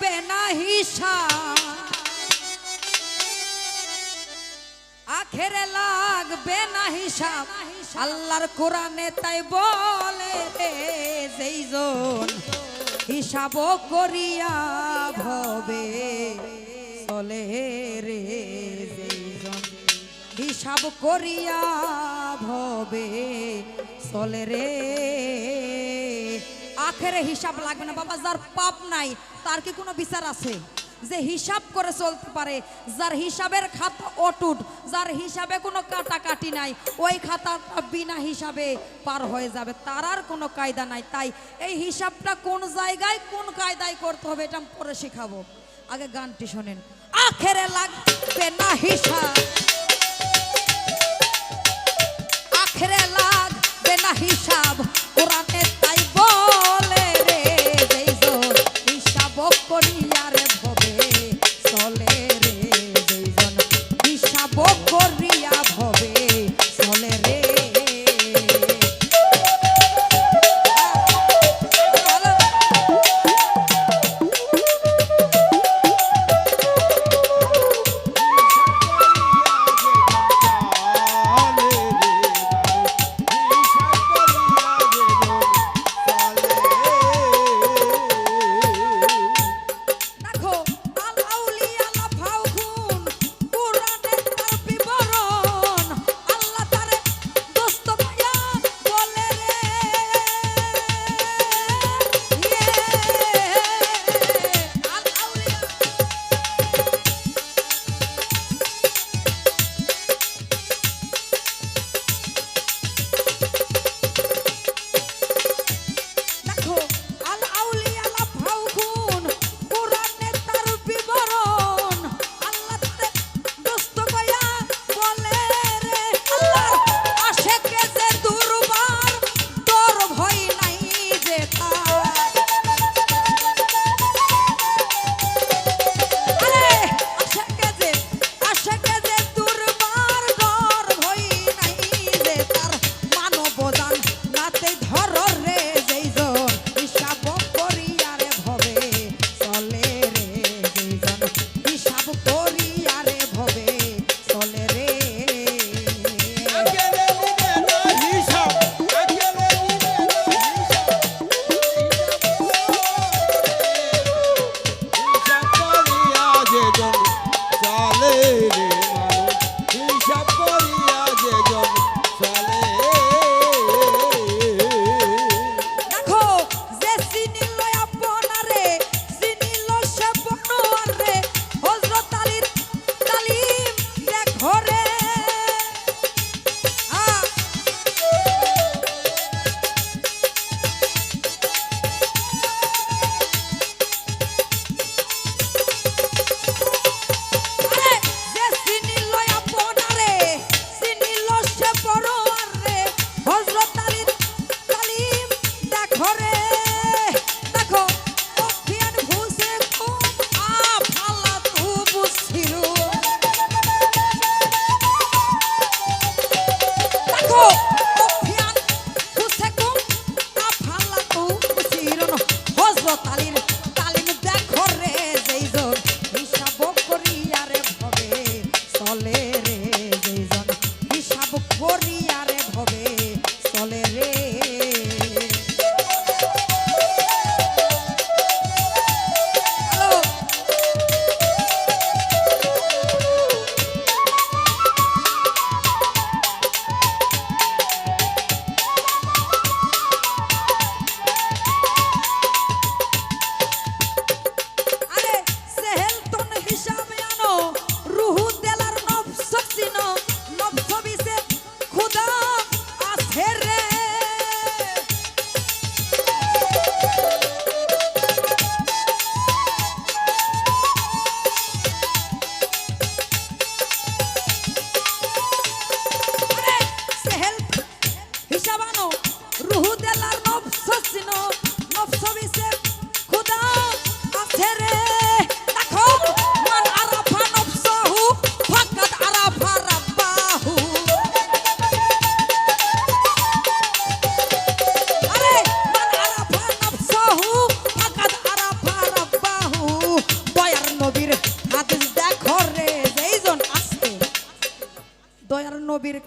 লাগবে না হিসাব, আখেরে লাগবে না হিসাব। আল্লাহর কোরআনে তাই বলে যেইজন হিসাব করিয়া ভবে চলে রে, যেইজন হিসাব করিয়া ভবে চলে রে। আখেরে হিসাব লাগবে না বাবা। যার পাপ নাই তার কি কোনো বিচার আছে? যে হিসাব করে চলতে পারে, যার হিসাবের খাতা অটুট, যার হিসাবে কোনো কাটাকাটি নাই, ওই খাতা বিনা হিসাবে পার হয়ে যাবে, তার আর কোনো কায়দা নাই। তাই এই হিসাবটা কোন জায়গায় কোন কায়দায় করতে হবে এটা পরে শেখাবো। আগে গানটি শোনেন। আখেরে লাগবে না হিসাব, আখেরে লাগবে না হিসাব, কোরআনে তাই বলে রে যেইজন হিসাব করিয়া রে ভবে চলে রে, যেইজন হিসাব করিয়া ভবে চলে রে।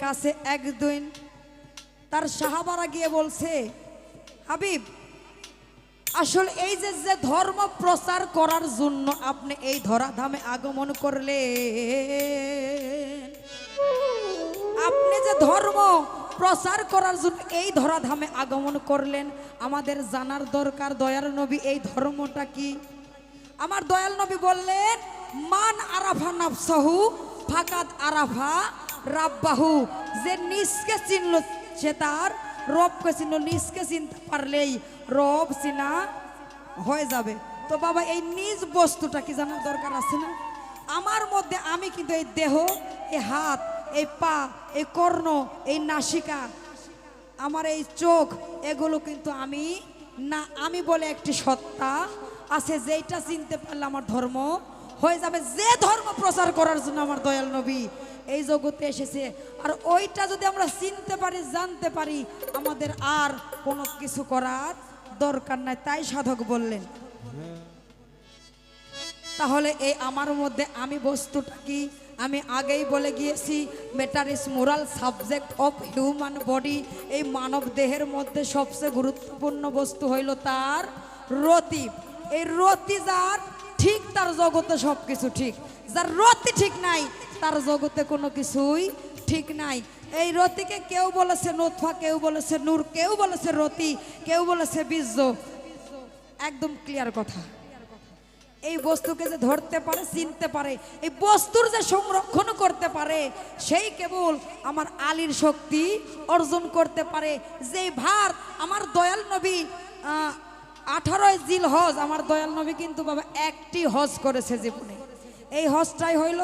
কাছে একদিন তার সাহাবারা গিয়ে বলছে, হাবিব আসলে এই যে যে ধর্ম প্রচার করার জন্য আপনি এই ধরাধামে আগমন করলেন, আপনি যে ধর্ম প্রচার করার জন্য এই ধরাধামে আগমন করলেন, আমাদের জানার দরকার দয়াল নবী এই ধর্মটা কি। আমার দয়াল নবী বললেন, মান আরাফা নাফসাহু ফাকাদ আরাফা রাব্বাহু, যে নিজকে চিনল সে তার রবকে চিনল। নিজকে চিনতে পারলেই রব চিনা হয়ে যাবে। তো বাবা এই নিজ বস্তুটা কি জানার দরকার আছে না? আমার মধ্যে আমি কিন্তু এই দেহ, এই হাত, এই পা, এই কর্ণ, এই নাসিকা, আমার এই চোখ, এগুলো কিন্তু আমি না। আমি বলে একটি সত্তা আছে, যেটা চিনতে পারলে আমার ধর্ম হয়ে যাবে। যে ধর্ম প্রচার করার জন্য আমার দয়াল নবী এই জগতে এসেছে, আর ওইটা যদি আমরা চিনতে পারি, জানতে পারি, আমাদের আর কোনো কিছু করার দরকার নাই। তাই সাধক বললেন, তাহলে এই আমার মধ্যে আমি বস্তুটা কি? আমি আগেই বলে গিয়েছি, matter is moral subject of human body. এই মানব দেহের মধ্যে সবচেয়ে গুরুত্বপূর্ণ বস্তু হইল তার রতি। এই রতি যার ঠিক, তার জগতে সব কিছু ঠিক। যার রতি ঠিক নাই, তার জগতে কোনো কিছুই ঠিক নাই। এই রতিকে কেউ বলেছে নোতফা, কেউ বলেছে নূর, কেউ বলেছে রতি, কেউ বলেছে বীর্য। একদম ক্লিয়ার কথা। এই বস্তুকে যে ধরতে পারে, চিনতে পারে, এই বস্তুর যে সংরক্ষণ করতে পারে, সেই কেবল আমার আলীর শক্তি অর্জন করতে পারে। যেই ভার আমার দয়াল নবী 18 জিলহজ, আমার দয়াল নবী কিন্তু বাবা একটি হজ করেছে জীবনে। এই হজটাই হইল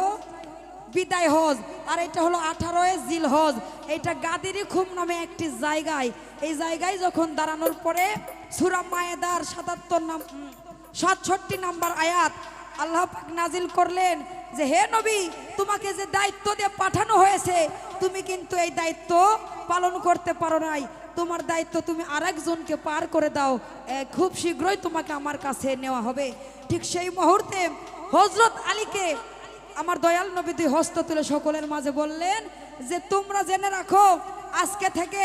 বিদায় হজ, আর এটা হলো 18 জিলহজ। এটা গাদিরি খুম নামে একটি জায়গায়, এই জায়গায় যখন দাঁড়ানোর পরে সূরা মায়েদার 67 নাম্বার আয়াত আল্লাহ পাক নাজিল করলেন যে, হে নবী, তোমাকে যে দায়িত্ব দিয়ে পাঠানো হয়েছে, তুমি কিন্তু এই দায়িত্ব পালন করতে পারো নাই। তোমার দায়িত্ব তুমি আরেকজনকে পার করে দাও, খুব শীঘ্রই তোমাকে আমার কাছে নেওয়া হবে। ঠিক সেই মুহূর্তে হযরত আলীকে আমার দয়াল নবী দুই হস্ত তুলে সকলের মাঝে বললেন যে, তোমরা জেনে রাখো, আজকে থেকে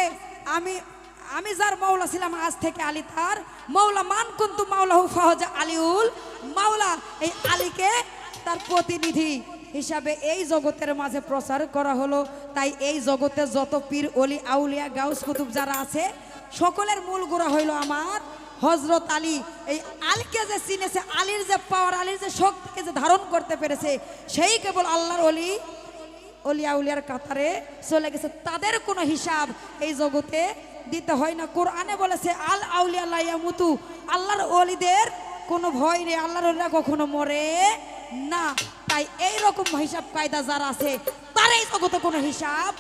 আমি যার মাওলা ছিলাম, আজ থেকে আলী তার মাওলা। মান কুনতু মাওলাহু ফাওজা আলিউল মাওলা। এই আলীকে তার প্রতিনিধি হিসাবে এই জগতের মাঝে প্রচার করা হলো। তাই এই জগতে যত পীর, অলি, আউলিয়া, গাউস, কুতুব যারা আছে, সকলের মূল গোড়া হইল আমার হযরত আলী। এই আলীকে যে চিনেছে, আলীর যে পাওয়ার, আলীর যে শক্তিকে যে ধারণ করতে পেরেছে, সেই কেবল আল্লাহর অলি, অলিয়া উলিয়ার কাতারে চলে গেছে। তাদের কোনো হিসাব এই জগতে দিতে হয় না। কোরআনে বলেছে, আল আউলিয়া লা ইয়ামুতু, আল্লাহর ওলিদের কোনো ভয় নেই, আল্লাহর ওলিরা কখনো মরে না। তাই এই রকম হিসাব কায়দা যার আছে, তার এই জগতে কোনো হিসাব,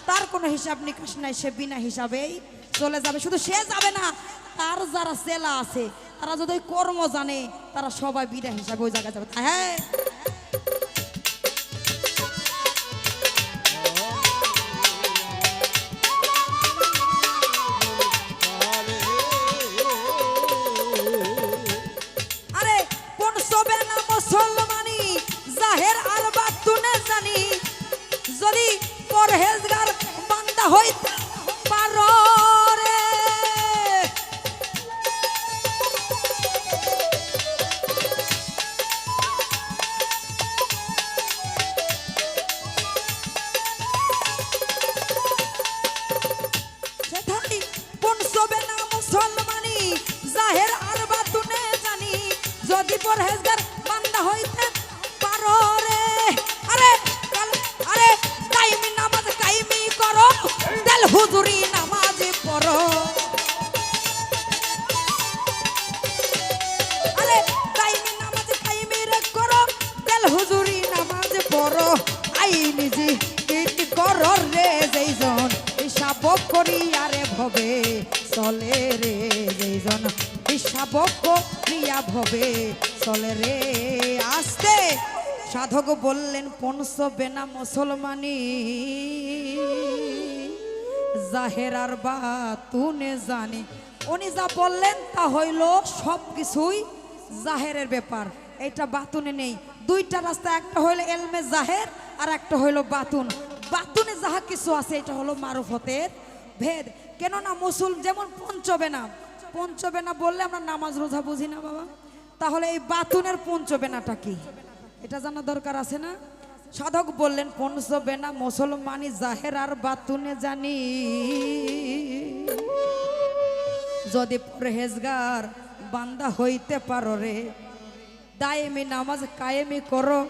তার কোনো হিসাব নিকাশ নাই। সে বিনা হিসাবেই চলে যাবে। শুধু সে যাবে না, তার যারা চেলা আছে, তারা যদি কর্ম জানে, তারা সবাই বিনা হিসাবে ওই জায়গায় যাবে। হ্যাঁ, যদি পরহেজগার বান্দা হইতে পারো রে, সেটাই পৌঁছবে না মুসলমানি, জাহের আর বাতুনে জানি। যদি পরহেজগার বান্দা হইতে পারো রে, কাইমি নামাজ কাইমি করো, দেল হুজুরি নামাজ পড়ো। আরে কাইমি নামাজ কাইমি রে করো, দেল হুজুরি নামাজ পড়ো। আই নিজে কি করো রে, যেইজন হিসাব করিয়া রে ভবে চলে রে, যেইজন হিসাব করিয়া ভবে চলে রে। আস্তে সাধক বললেন, পৌঁছবে না মুসলমানি, জাহের আর বাতুনে জানি। উনি যা বললেন তা হইল সব কিছুই জাহেরের ব্যাপার, এটা বাতুনে নেই। দুইটা রাস্তা, একটা হইল এলমে জাহের আর একটা হইল বাতুন। বাতুনে যাহা কিছু আছে এটা হলো মারফতের ভেদ। কেননা যেমন পঞ্চবেনা বললে আমরা নামাজ রোজা বুঝি না বাবা, তাহলে এই বাতুনের পঞ্চবেনাটা কি এটা জানা দরকার আছে না? সাধক বললেন পঞ্চবেনা মুসলমানি জাহের আর বাতুনে জানি, যদি পরহেজগার বান্দা হইতে পারো রে, দায়েমি নামাজ কায়েমি করো,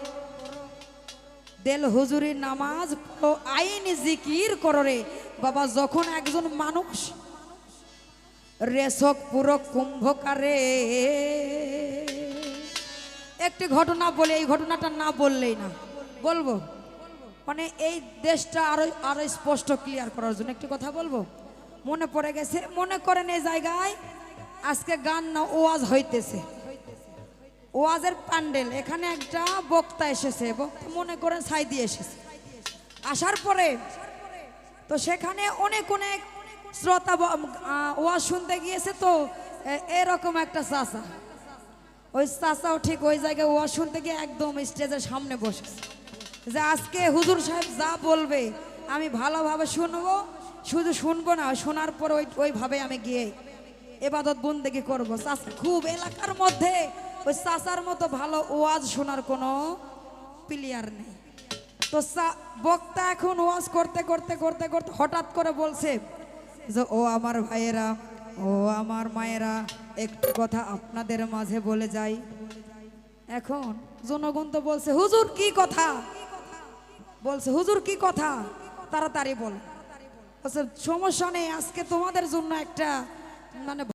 দেল হুজুরি নামাজ পড়ো, আইনি জিকির করো রে বাবা। যখন একজন মানুষ রেশক পুরো কুম্ভকারে, একটি ঘটনা বলে, এই ঘটনাটা না বললেই না, বলবো মানে এই দেশটা আরো স্পষ্ট ক্লিয়ার করার জন্য একটি কথা বলবো। মনে পড়ে গেছে, মনে করেন এই জায়গায় আজকে গান না ওয়াজ হইতেছে, ওয়াজের প্যান্ডেল, এখানে একটা বক্তা এসেছে, বক্তা মনে করেন ছাই দিয়ে এসেছে, আসার পরে তো সেখানে অনেক অনেক শ্রোতা ওয়াজ শুনতে গিয়েছে, তো এরকম একটা চাচা, ওই চাচাও ঠিক ওই জায়গায় ওয়াজ শুনতে গিয়ে একদম স্টেজের সামনে বসেছে, যে আজকে হুজুর সাহেব যা বলবে আমি ভালোভাবে শুনবো, শুধু শুনবো না, শোনার পর ওইভাবে আমি গিয়ে এবাদত বন্দেগি করবো। চাচা খুব, এলাকার মধ্যে ওই চাচার মতো ভালো ওয়াজ শোনার কোনো প্লেয়ার নেই। তো বক্তা এখন ওয়াজ করতে করতে করতে করতে হঠাৎ করে বলছে যে ও আমার ভাইয়েরা, ও আমার মায়েরা, একটু কথা আপনাদের মাঝে বলে যাই। এখন জনগণ তো বলছে হুজুর কি কথা, বলছে হুজুর কি কথা, তাড়াতাড়ি বল। সমস্যা নেই, আজকে তোমাদের জন্য একটা মানে